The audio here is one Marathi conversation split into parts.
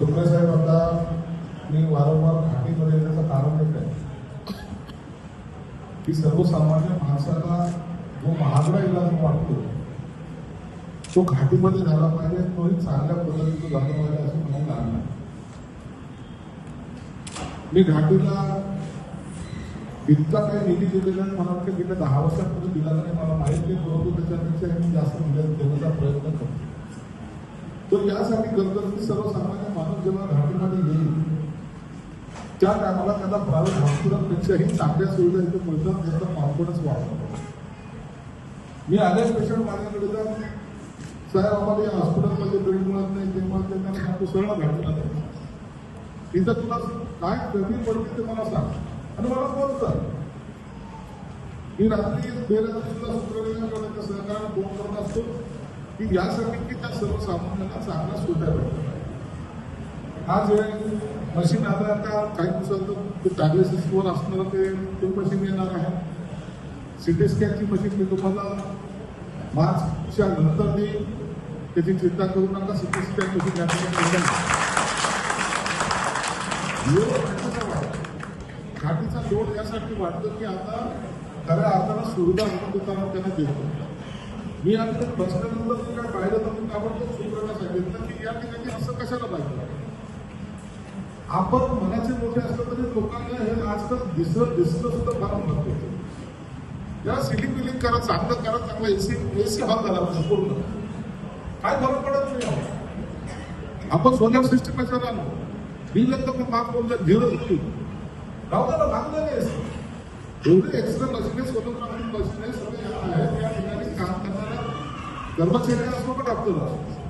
सुप्रिया साहेब, आता मी वारंवार घाटीमध्ये येण्याचं कारण एक आहे की सर्वसामान्य माणसाला जो महागडा इलाज वाटतो तो घाटीमध्ये झाला पाहिजे, तोही चांगल्या पद्धतीने झाला पाहिजे असं मला लागलं. मी घाटीला इतका काही निधी दिलेला मला वाटतं गेल्या 10 वर्षापूर्वी दिला नाही, मला माहिती नाही, परंतु त्याच्यापेक्षा मी जास्त निधी देण्याचा प्रयत्न करतो. तर यासाठी करतो की सर्वसामान्य माणूस जेव्हा घाटीमध्ये येईल त्या टायमाला त्याला प्रायव्हेट हॉस्पिटलपेक्षाही चांगल्या सुविधा इथे मिळतात, त्याचा कॉन्फिडन्स वाढतो. मी आल्या पेशंट माझ्याकडे जाऊन साहेब आम्हाला या हॉस्पिटलमध्ये बेड मिळत नाही, ते मिळत नाही, त्यांना सांगतो सरळ घाटीला जायचं. इथं तुला काय कमी पडते ते मला सांग आणि मला फोन कर. मी रात्री बेरात्री सुद्धा सुप्रवीणांकडे सहकार्य फोन करत असतो की यासाठी की त्या सर्वसामान्यांना चांगल्या सुविधा भेटतात. हा जे मशीन आता आता काही दिवसात ते डायलिसिसवर असणारं ते मशीन येणार आहे. सिटी स्कॅनची मशीन मी तुम्हाला मार्चच्या नंतर देईल, त्याची चिंता करू नका. सिटी स्कॅन मशीन घाटीचा लोड यासाठी वाढतो की आता खऱ्या अर्थानं सुविधा उपलब्धताना त्यांना देतो. मी आता बसल्यानंतर काय पाहिलं तर मी ताबडतोब सुप्रियाला सांगितलं की या ठिकाणी असं कशाला पाहिजे. आपण मनाचे मोठे असलं तरी लोकांना हे आजकाल दिसलं सुद्धा फार महत्व होतं. या सिलिंग बिलिंग करा, चांगलं करा, चांगला एसी हॉल झाला पाहिजे पूर्ण. काय फरक पडत नाही. आपण सोलर सिस्टम कशाला आलो, बिल तर माफ बोललं झिरो होती गावाला लागलं नाही. एवढे एक्स्ट्रा मशीन सोलर मशीन सगळे आहेत. या ठिकाणी काम करणारा कर्मचारी असतो का डॉक्टर असतो,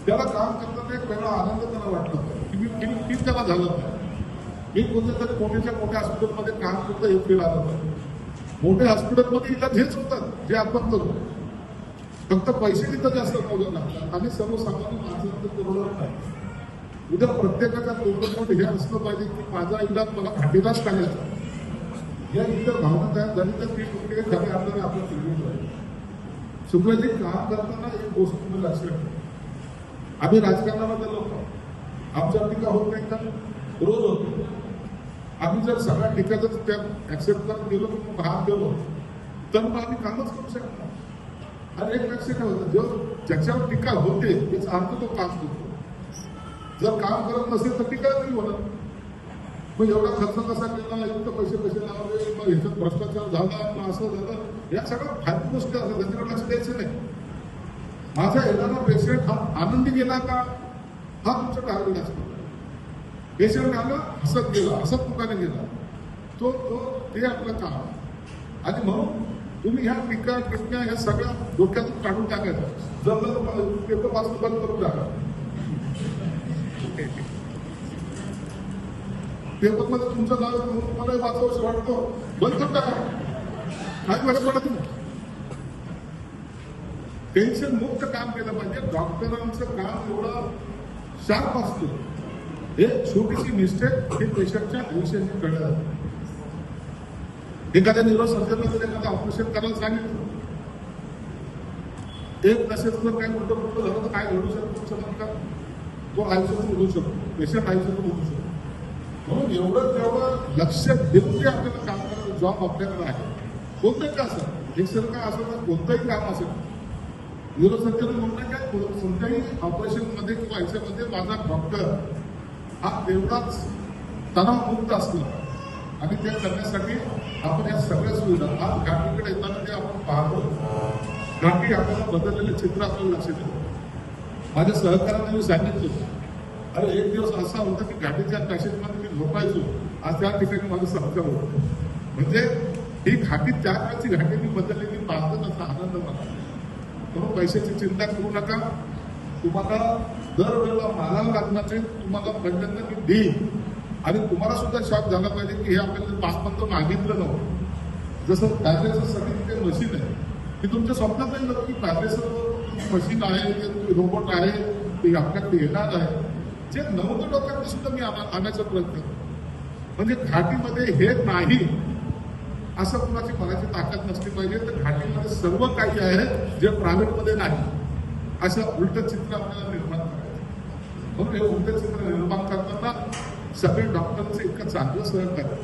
त्याला काम करताना एक वेगळा आनंद त्याला वाटला की मी त्याला झालं नाही. मी कोणत्या तरी मोठ्या हॉस्पिटलमध्ये काम करतो हे फील आलं नाही. मोठ्या हॉस्पिटलमध्ये इलाज हेच होतात जे आपण करतो, फक्त पैसे तिथं जास्त मोजावे लागतात आणि सर्वसामान्य माणसांचं परवडत नाही. उद्या प्रत्येकाच्या तोंडात हे असलं पाहिजे की माझा इलाज मला घाटीलाच करायचा. या इथं भावना तयार झाली तर ती कुठे खरे आपल्याला आपलं फिरवून जाईल. सुप्रियाजी, काम करताना एक गोष्ट तुम्ही लक्षात ठेवा. आम्ही राजकारणामध्ये लोक आमच्या टीका होत नाही का? रोज होतो. आम्ही जर सगळ्या टीका जर त्या ऍक्सेप्ट करत गेलो किंवा भाग गेलो तर मग आम्ही कामच करू शकतो. आणि एक लक्षात ठेवायचं, जो ज्याच्यावर टीका होते याचा अर्थ तो काम करतो. जर काम करत नसेल तर टीका नाही होणार. मग एवढा खर्च कसा केला, इतकं पैसे कसे लावले, मग ह्याच्यात भ्रष्टाचार झाला, मग असं झालं, या सगळ्या फालतू गोष्टी असतात, त्याच्याकडे लक्ष द्यायचं नाही. माझा येणारा पेशंट हा आनंदी गेला का, हा तुमचं टार्गेट असतो. पेशंट आला हसत गेला, हसत मुखाने गेला, तो ते आपलं काम. आणि म्हणून तुम्ही ह्या टीका ह्या सगळ्या डोक्यातून काढून टाकायचं. जर पेपर वाचून बंद करून टाका. पेपरमध्ये तुमचं नाव तुम्हाला वाचवं वाटतो, बंद करून टाका. काही फरक पडत नाही. टेन्शन मुक्त काम केलं पाहिजे. डॉक्टरांचं काम एवढं शार्प असतं, हे छोटीशी मिस्टेक हे पेशंटच्या आयुष्याची कळलं जाते. एखाद्या न्यूरोसर्जनला जर एखादं ऑपरेशन करायला सांगितलं, एक नसेल जर काही मोठं झालं तर काय घडू शकतो का? तो आयुष्यातून उडू शकतो, पेशंट आयुष्यातून उडू शकतो. म्हणून तेवढं लक्ष देऊन जे आपल्याला काम करायचं जॉब आपल्याकडे आहे. कोणतंही का असं एक्सरे का असं तर कोणतंही काम असेल, न्यूरोसर्जन म्हणणं काय, कोणत्याही ऑपरेशनमध्ये किंवा ह्याच्यामध्ये माझा डॉक्टर हा तेवढाच तणावमुक्त असतो. आणि ते करण्यासाठी आपण या सगळ्या सुविधा आज घाटीकडे येताना जे आपण पाहतो, घाटी आपल्याला बदललेलं चित्र आपल्याला लक्षात येतं. माझ्या सहकार्याने मी सांगितलं, अरे एक दिवस असा होता की घाटीच्या पॅसेजमध्ये मी झोपायचो, आज त्या ठिकाणी माझं सहकार होतं. म्हणजे ही घाटी त्या काळची घाटी मी बदललेली पाहतो, त्याचा आनंद मला. म्हणून पैशाची चिंता करू नका. तुम्हाला दरवेळेला मालाला लागणार नाही, तुम्हाला पहिल्यांदा मी देईन. आणि तुम्हाला सुद्धा शॉक झाला पाहिजे की हे आपल्याला पासपत्र मागितलं नव्हतं. जसं पॅरेचं सगळी ते मशीन आहे, की तुमच्या स्वप्नात नाही नव्हतं की पॅरेचं मशीन आहे, रोबोट आहे, ते आपल्याकडे येणार आहे. जे नव्हतं डोक्यात सुद्धा मी आणायचा प्रयत्न करतो. म्हणजे घाटीमध्ये हे नाही असं कुणाची मनाची ताकद नसली पाहिजे. तर घाटीमध्ये सर्व काही आहे जे प्रायव्हेटमध्ये नाही, असं उलट चित्र आपल्याला निर्माण करायचं. म्हणून हे उलटे चित्र निर्माण करताना सगळे डॉक्टरांचं इतकं चांगलं सहकार्य.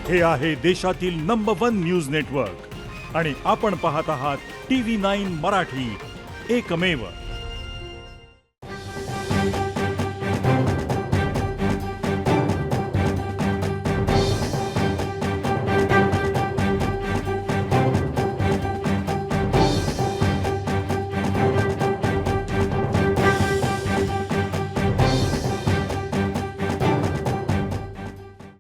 हे आहे देशातील नंबर 1 न्यूज नेटवर्क आणि आपण पाहत आहात TV9 मराठी, एकमेव.